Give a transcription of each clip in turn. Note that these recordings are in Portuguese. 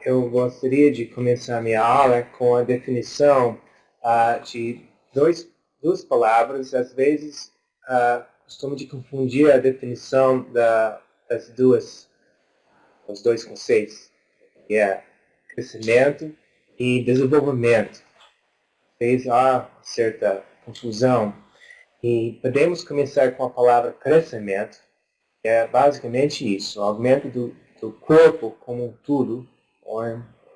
eu gostaria de começar minha aula com a definição de duas palavras. Às vezes, costumo de confundir a definição das os dois conceitos, que é crescimento e desenvolvimento. Fez uma certa confusão. E podemos começar com a palavra crescimento, que é basicamente isso, o aumento do corpo como um todo, ou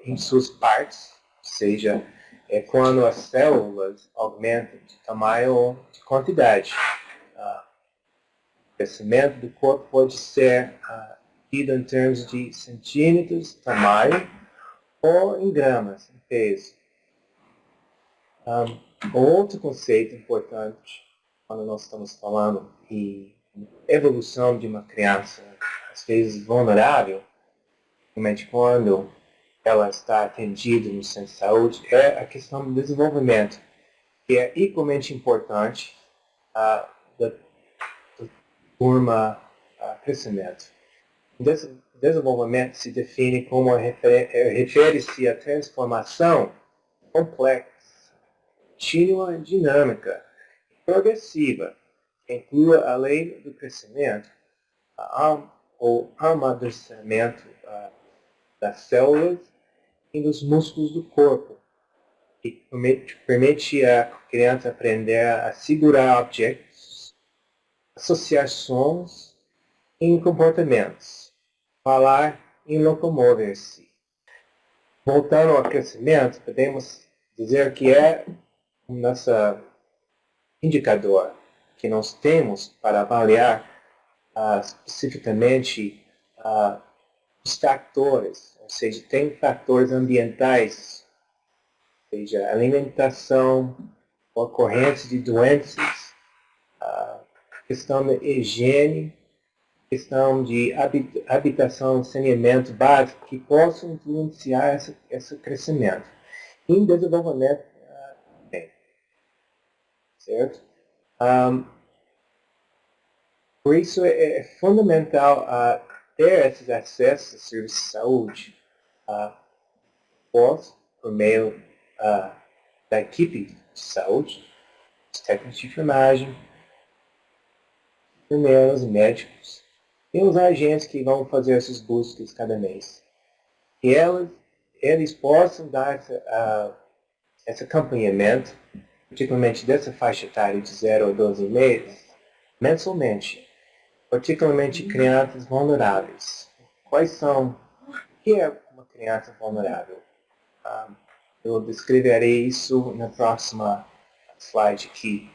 em suas partes, ou seja, é quando as células aumentam de tamanho ou de quantidade. O crescimento do corpo pode ser medido em termos de centímetros, tamanho, ou em gramas, em peso. Outro conceito importante, quando nós estamos falando de evolução de uma criança, às vezes vulnerável, realmente quando ela está atendida no centro de saúde, é a questão do desenvolvimento, que é igualmente importante da turma crescimento. Desenvolvimento se define como refere-se à transformação complexa, contínua e dinâmica, progressiva, que inclui, além do crescimento, o amadurecimento das células e dos músculos do corpo, que permite a criança aprender a segurar objetos, associar sons em comportamentos, falar e locomover-se. Voltando ao crescimento, podemos dizer que é um nosso indicador que nós temos para avaliar especificamente os fatores, ou seja, tem fatores ambientais, ou seja, alimentação, ocorrência de doenças, questão de higiene, questão de habitação e saneamento básico que possam influenciar esse crescimento. Em desenvolvimento também, certo? Por isso é fundamental ter esses acessos a serviços de saúde por meio da equipe de saúde, os técnicos de enfermagem, enfermeiros, médicos, e os agentes que vão fazer essas buscas cada mês. E eles possam dar esse acompanhamento, particularmente dessa faixa etária de 0 a 12 meses, mensalmente, particularmente crianças vulneráveis. Quais são? O que é uma criança vulnerável? Eu descreverei isso na próxima slide aqui.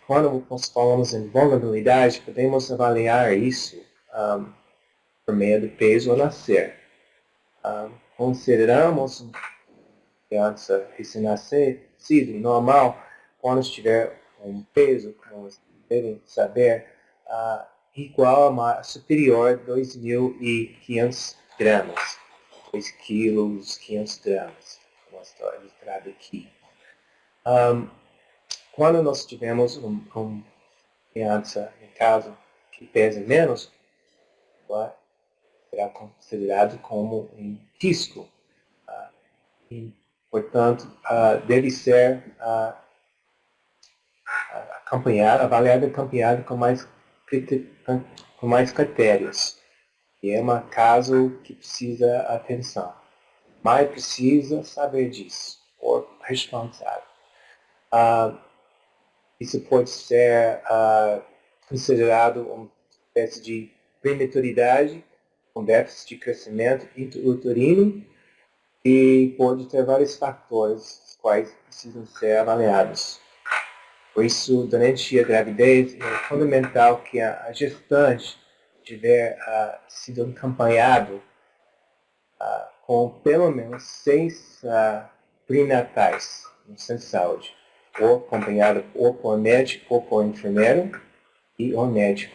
Quando nós falamos em vulnerabilidade, podemos avaliar isso por meio do peso ao nascer. Consideramos uma criança recém-nascido normal quando estiver um peso, como vocês devem saber, igual a superior a 2.500 gramas. 2 quilos, 500 gramas. Como está ilustrado aqui. Quando nós tivemos uma criança, em caso, que pesa menos, será considerado como um risco. E, portanto, deve ser avaliado e acompanhado com mais critérios. E é um caso que precisa atenção. Mas precisa saber disso, ou responsável. Isso pode ser considerado uma espécie de prematuridade, com déficit de crescimento intrauterino, e pode ter vários fatores, os quais precisam ser avaliados. Por isso, durante a gravidez, é fundamental que a gestante tiver sido acompanhado com pelo menos 6 pré-natais no centro de saúde, ou acompanhado ou por médico ou por enfermeiro e o médico.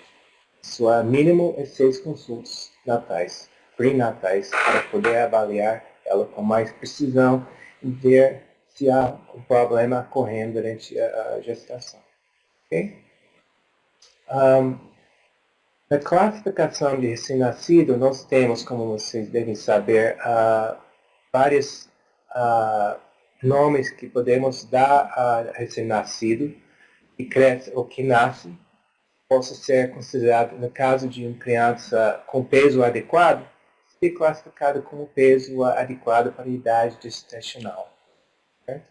Isso mínimo é 6 consultas natais, pré-natais, para poder avaliar ela com mais precisão e ver se há um problema ocorrendo durante a gestação. Okay? Na classificação de recém-nascido, nós temos, como vocês devem saber, vários nomes que podemos dar a recém-nascido que cresce ou que nasce, possa ser considerado, no caso de uma criança com peso adequado, ser classificado como peso adequado para a idade gestacional. Certo?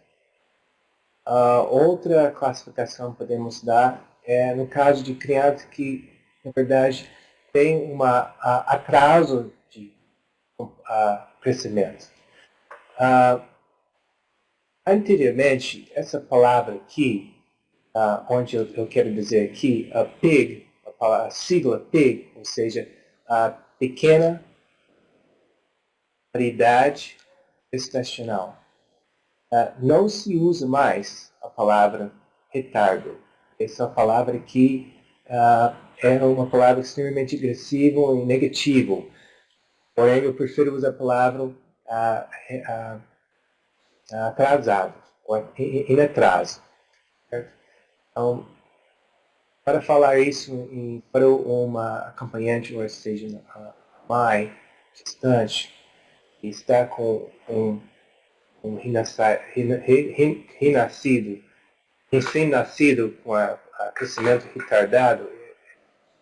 Outra classificação que podemos dar é no caso de criança que, na verdade, tem um atraso de crescimento. Anteriormente, essa palavra aqui, onde eu quero dizer aqui, PIG, a sigla PIG, ou seja, a pequena idade gestacional. Não se usa mais a palavra retardo. Essa palavra aqui é uma palavra extremamente agressiva e negativa. Porém, eu prefiro usar a palavra atrasado, ou em atraso. Certo? Então, para falar isso para uma acompanhante, ou seja, a mãe gestante, que está com um recém-nascido com crescimento retardado,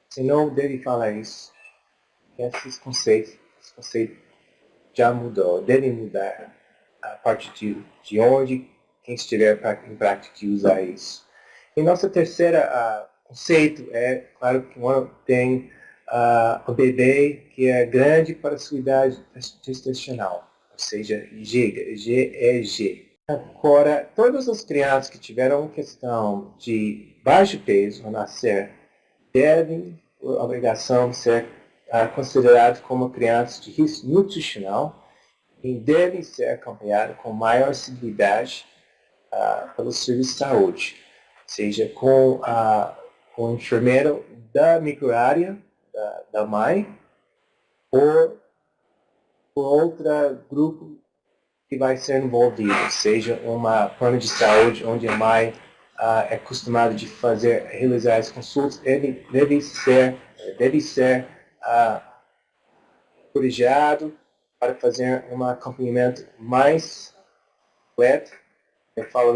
você não deve falar isso. Esse conceito já mudou, deve mudar a partir de onde quem estiver em prática usar isso. E nosso terceiro conceito é, claro, que tem o bebê que é grande para a sua idade gestacional, ou seja, GEG. Agora, todas as crianças que tiveram questão de baixo peso ao nascer devem, por obrigação, ser consideradas como crianças de risco nutricional e devem ser acompanhadas com maior assiduidade pelo serviço de saúde, seja com o enfermeiro da microárea da mãe ou por outro grupo que vai ser envolvido, seja uma plano de saúde onde a mãe é acostumada de realizar as consultas, ele deve ser encorajado para fazer um acompanhamento mais completo. Eu falo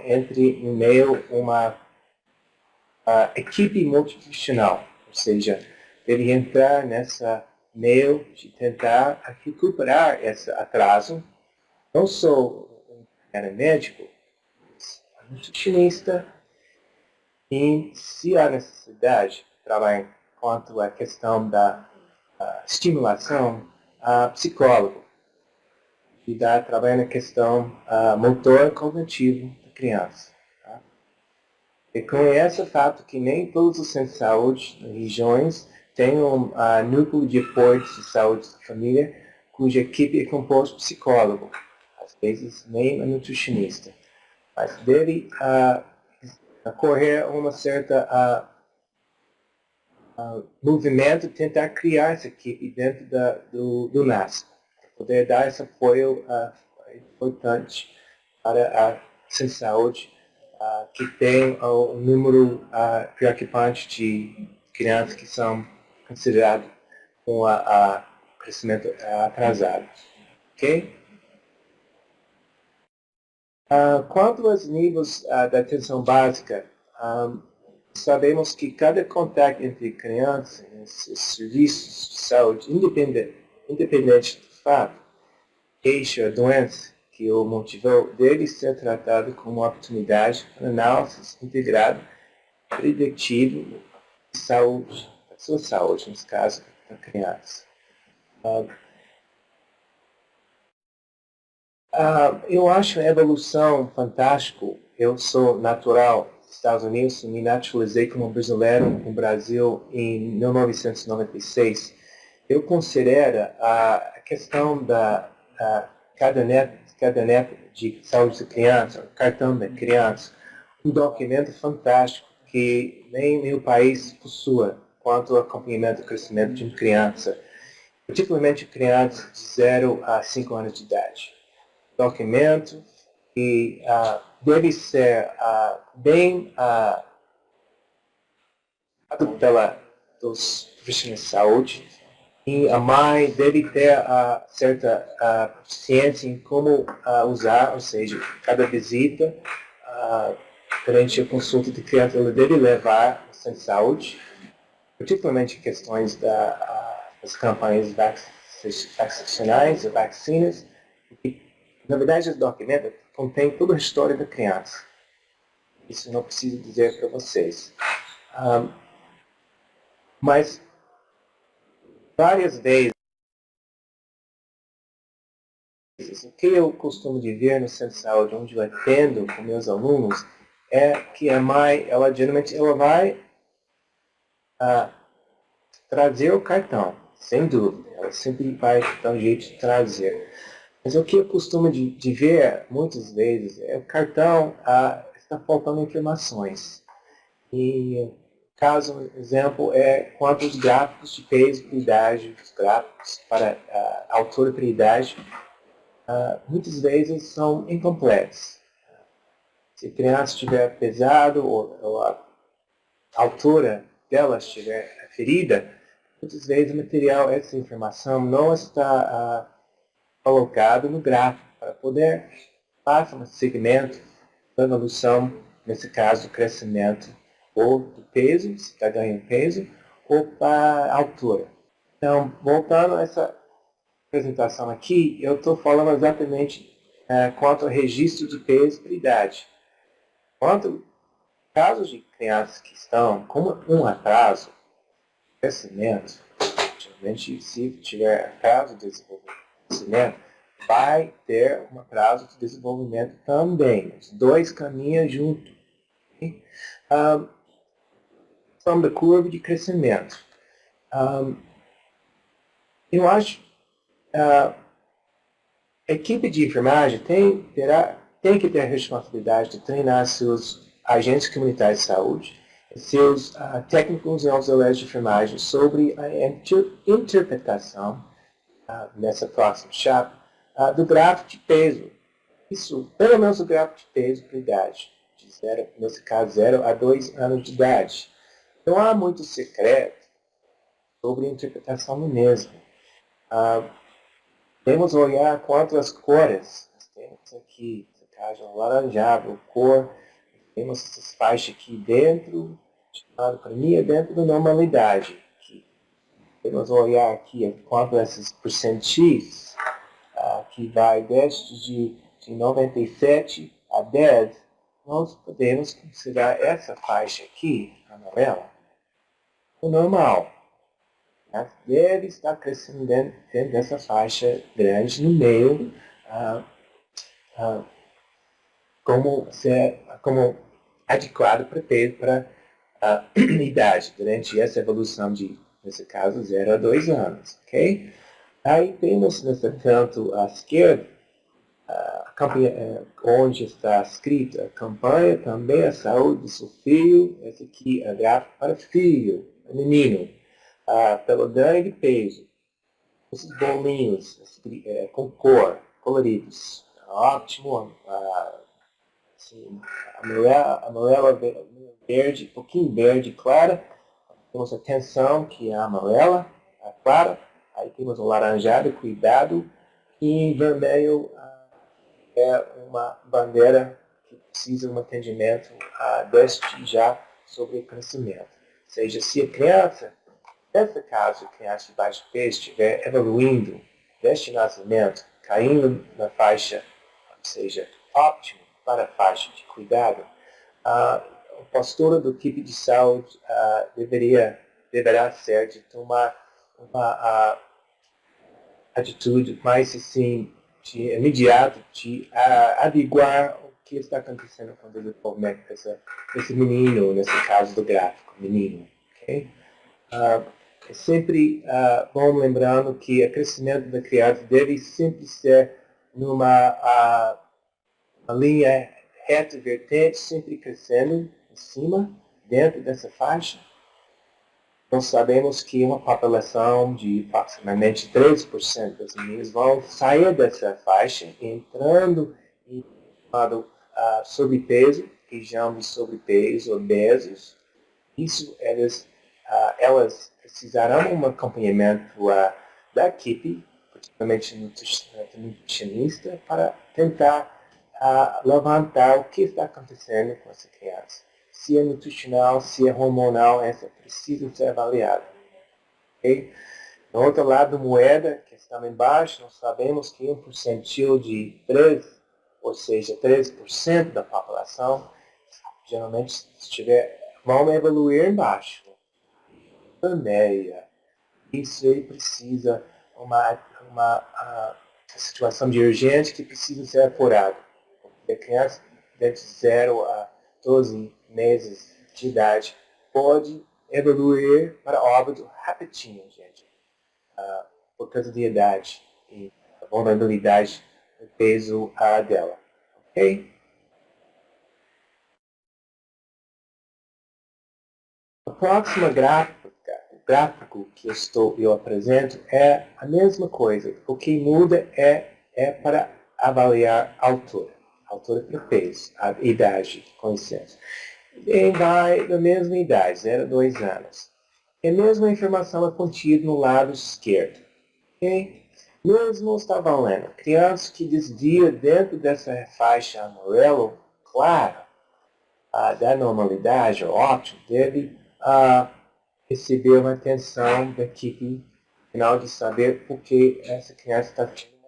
entre em meio uma equipe multiprofissional, ou seja, deve entrar nessa meio de tentar recuperar esse atraso. Não sou um médico, um nutricionista, e se há necessidade, trabalhar quanto à questão da estimulação, psicólogo, e trabalhar na questão motor cognitivo da criança. Tá? E conhece o fato que nem todos os centros de saúde nas regiões têm um núcleo de apoio de saúde da família, cuja equipe é composta por psicólogo, às vezes nem nutricionista. Mas deve ocorrer uma certa movimento tentar criar essa equipe dentro do NASP, para poder dar esse apoio importante para a saúde que tem um número preocupante de crianças que são consideradas com crescimento atrasado. Ok? Quanto aos níveis da atenção básica, sabemos que cada contato entre crianças e serviços de saúde, independente do fato, queixa, doença que o motivou, deve ser tratado como uma oportunidade para análise integrada, preditiva de saúde, da sua saúde, nesse caso, da criança. Eu acho a evolução fantástico. Eu sou natural dos Estados Unidos, me naturalizei como brasileiro no Brasil em 1996. Eu considero a questão da caderneta de saúde da criança, cartão da criança, um documento fantástico que nem meu país possui quanto ao acompanhamento do crescimento de uma criança, particularmente crianças de 0 a 5 anos de idade. Documento que deve ser bem pela dos profissionais de saúde. E a mãe deve ter certa proficiência em como usar, ou seja, cada visita, durante a consulta de criança, ela deve levar o centro de saúde, particularmente questões das campanhas vaccinacionais, vacinas. E, na verdade, o documento contém toda a história da criança. Isso não preciso dizer para vocês. Mas, várias vezes, o que eu costumo de ver no centro de saúde, onde eu atendo com meus alunos, é que a mãe, ela geralmente vai trazer o cartão, sem dúvida. Ela sempre vai dar um jeito de trazer. Mas o que eu costumo de ver, muitas vezes, é o cartão está faltando informações. E caso, exemplo, é quanto os gráficos de peso e idade, os gráficos para altura para idade, muitas vezes são incompletos. Se a criança estiver pesado ou a altura dela estiver ferida, muitas vezes o material, essa informação não está colocado no gráfico para poder fazer um segmento da evolução, nesse caso, do crescimento ou do peso, se está ganhando peso, ou para a altura. Então, voltando a essa apresentação aqui, eu estou falando exatamente quanto ao registro de peso e idade. Quanto casos de crianças que estão com um atraso de crescimento, geralmente se tiver atraso de desenvolvimento, vai ter um atraso de desenvolvimento também. Os dois caminham junto. Okay? São da curva de crescimento. Eu acho a equipe de enfermagem tem que ter a responsabilidade de treinar seus agentes comunitários de saúde e seus técnicos e auxiliares de enfermagem sobre a interpretação, nessa próxima chapa, do gráfico de peso. Isso, pelo menos o gráfico de peso para idade, de zero, nesse caso 0 a 2 anos de idade. Não há muito secreto sobre a interpretação do mesmo. Temos olhar quanto às cores. Nós temos aqui, nesse caso, um laranjado, cor. Temos essas faixas aqui dentro, chamado para mim, é dentro da normalidade. Aqui. Temos olhar aqui quanto a esses percentis, que vai desde de 97 a 10. Nós podemos considerar essa faixa aqui, amarela, o normal. Deve estar crescendo dentro dessa faixa grande no meio, como adequado para a idade, durante essa evolução de, nesse caso, 0 a 2 anos. Okay? Aí temos, nesse canto à esquerda, onde está escrita a campanha também a saúde do seu filho. Esse aqui é gráfico para filho, menino. Pelo ganho de peso. Esses bolinhos com cor, coloridos. Ótimo. Assim, amarela, verde, um pouquinho verde clara. Temos a tensão, que é a amarela, a clara. Aí temos o laranjado, cuidado. E em vermelho é uma bandeira que precisa de um atendimento deste já sobre o crescimento. Ou seja, se a criança, nesse caso, a criança de baixo peso estiver evoluindo deste nascimento, caindo na faixa, ou seja, ótimo para a faixa de cuidado, a postura do equipe de saúde deverá ser de tomar uma atitude mais assim, de imediato, de averiguar o que está acontecendo com o desenvolvimento desse menino, nesse caso do gráfico, menino. Okay? É sempre bom lembrando que o crescimento da criança deve sempre ser numa uma linha reta vertente, sempre crescendo em cima, dentro dessa faixa. Nós sabemos que uma população de aproximadamente 13% das meninas vão sair dessa faixa, entrando em sobrepeso, região de sobrepeso, obesos. Isso eles elas precisarão um acompanhamento da equipe, particularmente nutricionista, para tentar levantar o que está acontecendo com essa criança. Se é nutricional, se é hormonal, essa precisa ser avaliada. Okay? No outro lado da moeda, que está embaixo, nós sabemos que 1% de 3, ou seja, 13% da população, geralmente vão evoluir embaixo. Anéia. Isso aí precisa uma situação de urgência que precisa ser apurada. A criança de 0 a 12 meses de idade pode evoluir para óbito rapidinho, gente, por causa da idade e a vulnerabilidade do peso dela. Ok? A próxima gráfico que eu apresento é a mesma coisa. O que muda é para avaliar a altura para peso, a idade, com licença. E vai da mesma idade, 0 a 2 anos. E a mesma informação é contida no lado esquerdo. Okay? Mesmo está valendo. Criança que desvia dentro dessa faixa amarelo, claro, da normalidade, ótimo, deve receber uma atenção da equipe final de saber por que essa criança está tendo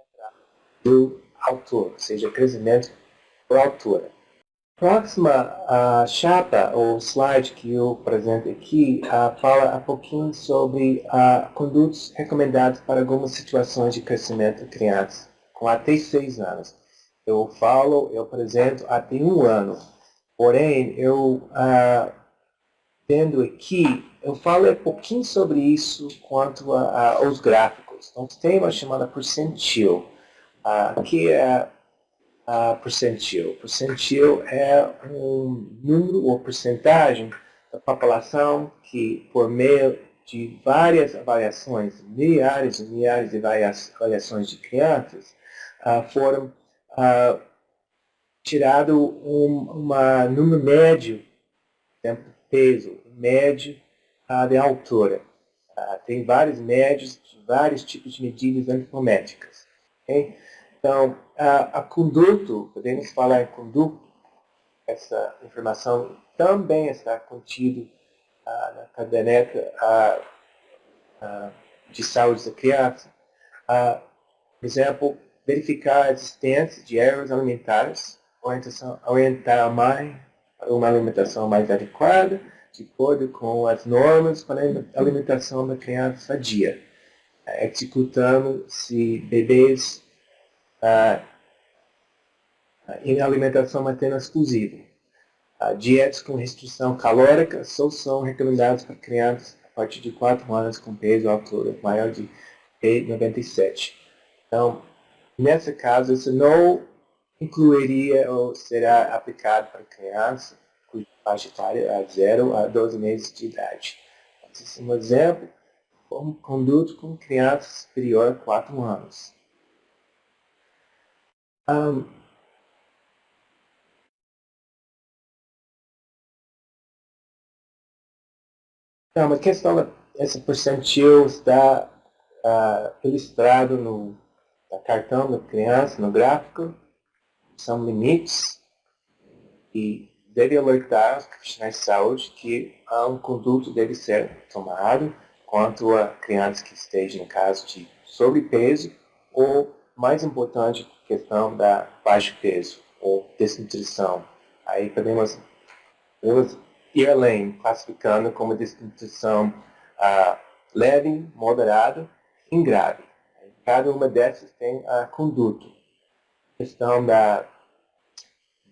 do altura, ou seja, crescimento por altura. Próxima chapa, ou slide que eu apresento aqui, fala um pouquinho sobre condutos recomendados para algumas situações de crescimento de crianças com até 6 anos. Eu apresento até 1 ano. Porém, tendo aqui, eu falo um pouquinho sobre isso quanto aos gráficos. Então, tem uma chamada percentil, que é percentil. Percentil é um número ou porcentagem da população que, por meio de várias avaliações, milhares e milhares de avaliações de crianças, foram tirado número médio, exemplo, peso, médio de altura. Tem vários médios de vários tipos de medidas antropométricas. Okay? Então, a conduto, podemos falar em conduto, essa informação também está contida na caderneta de saúde da criança. Por exemplo, verificar a existência de erros alimentares, orientar a mãe para uma alimentação mais adequada, de acordo com as normas para a alimentação da criança sadia, executando se bebês em alimentação materna exclusiva. Dietas com restrição calórica só são recomendadas para crianças a partir de 4 anos com peso e altura maior de 97. Então, nesse caso, isso não incluiria ou será aplicado para criança cuja faixa etária é 0 a 12 meses de idade. Esse é um exemplo como conduto com criança superior a 4 anos. Então, a questão esse percentil está ilustrado no cartão da criança, no gráfico. São limites e deve alertar os profissionais de saúde que um conduto deve ser tomado quanto a crianças que estejam em caso de sobrepeso ou, mais importante, questão da baixo peso ou desnutrição. Aí podemos ir além, classificando como desnutrição leve, moderada e grave. Cada uma dessas tem conduto. A questão da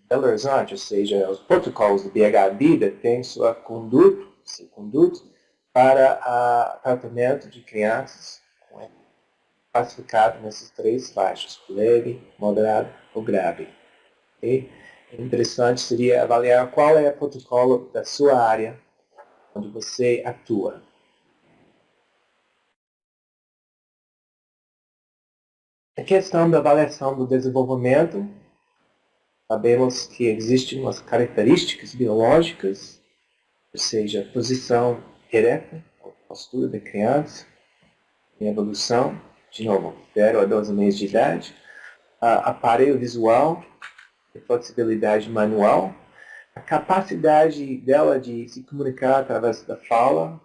Belo Horizonte, ou seja, os protocolos do BH Vida têm seu conduto para tratamento de crianças classificado nessas 3 faixas, leve, moderado ou grave. Okay? Interessante seria avaliar qual é o protocolo da sua área onde você atua. A questão da avaliação do desenvolvimento, sabemos que existem umas características biológicas, ou seja, posição ereta, ou postura da criança, em evolução, de novo, 0 a 12 meses de idade, aparelho visual, flexibilidade manual, a capacidade dela de se comunicar através da fala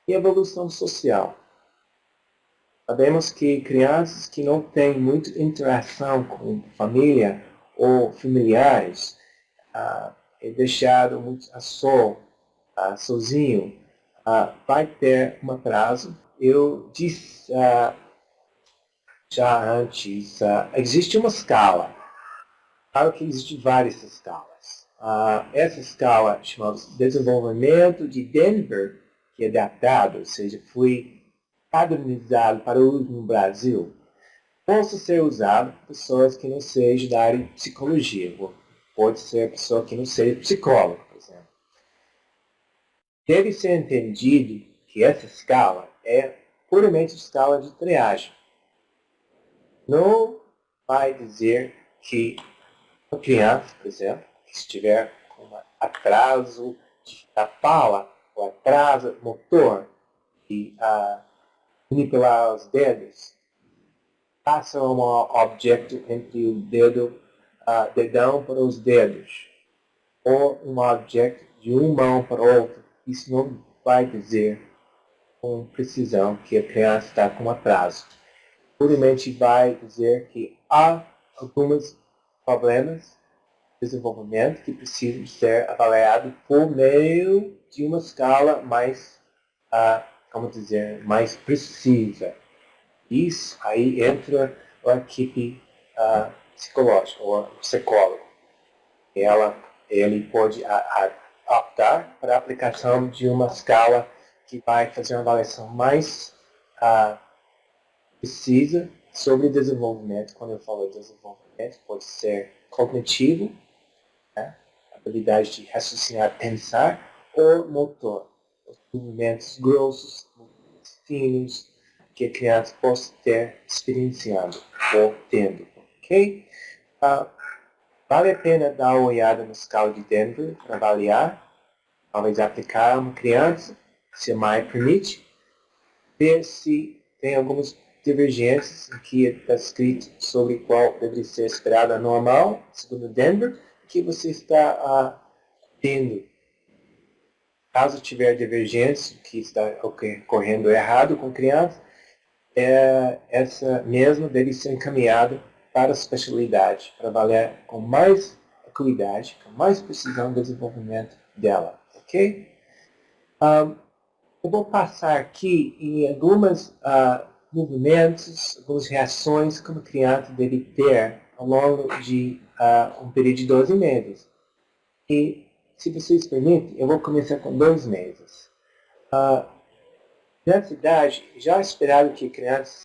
e evolução social. Sabemos que crianças que não têm muita interação com família ou familiares é deixado muito sozinho, vai ter um atraso. Eu disse já antes, existe uma escala. Claro que existem várias escalas. Essa escala chamada Desenvolvimento de Denver, que é datado, ou seja, foi padronizado para uso no Brasil, possa ser usado por pessoas que não sejam da área de psicologia. Pode ser pessoa que não seja psicólogo, por exemplo. Deve ser entendido que essa escala é puramente escala de triagem. Não vai dizer que uma criança, por exemplo, que estiver com um atraso da fala, ou atraso motor, de manipular os dedos, passa um objeto entre o dedão para os dedos, ou um objeto de uma mão para outra. Isso não vai dizer com precisão que a criança está com atraso. Puramente vai dizer que há alguns problemas de desenvolvimento que precisam ser avaliados por meio de uma escala mais, mais precisa. Isso aí entra a equipe psicológica, ou psicólogo. Ele pode optar para a aplicação de uma escala que vai fazer uma avaliação mais precisa sobre desenvolvimento. Quando eu falo de desenvolvimento, pode ser cognitivo, né? Habilidade de raciocinar, pensar, ou motor, os movimentos grossos, movimentos finos, que a criança possa ter experienciando ou tendo. Ok? Vale a pena dar uma olhada na escala de Denver para avaliar, talvez aplicar a uma criança, se a mãe permite, ver se tem algumas divergências em que está escrito sobre qual deveria ser esperado a normal, segundo Denver, que você está tendo. Caso tiver divergência, que está ocorrendo errado com criança, essa mesma deve ser encaminhada para a especialidade, para avaliar com mais acuidade, com mais precisão o desenvolvimento dela. Ok? Eu vou passar aqui em alguns movimentos, algumas reações que uma criança deve ter ao longo de um período de 12 meses. E, se vocês permitem, eu vou começar com 2 meses. Nessa idade, já é esperado que crianças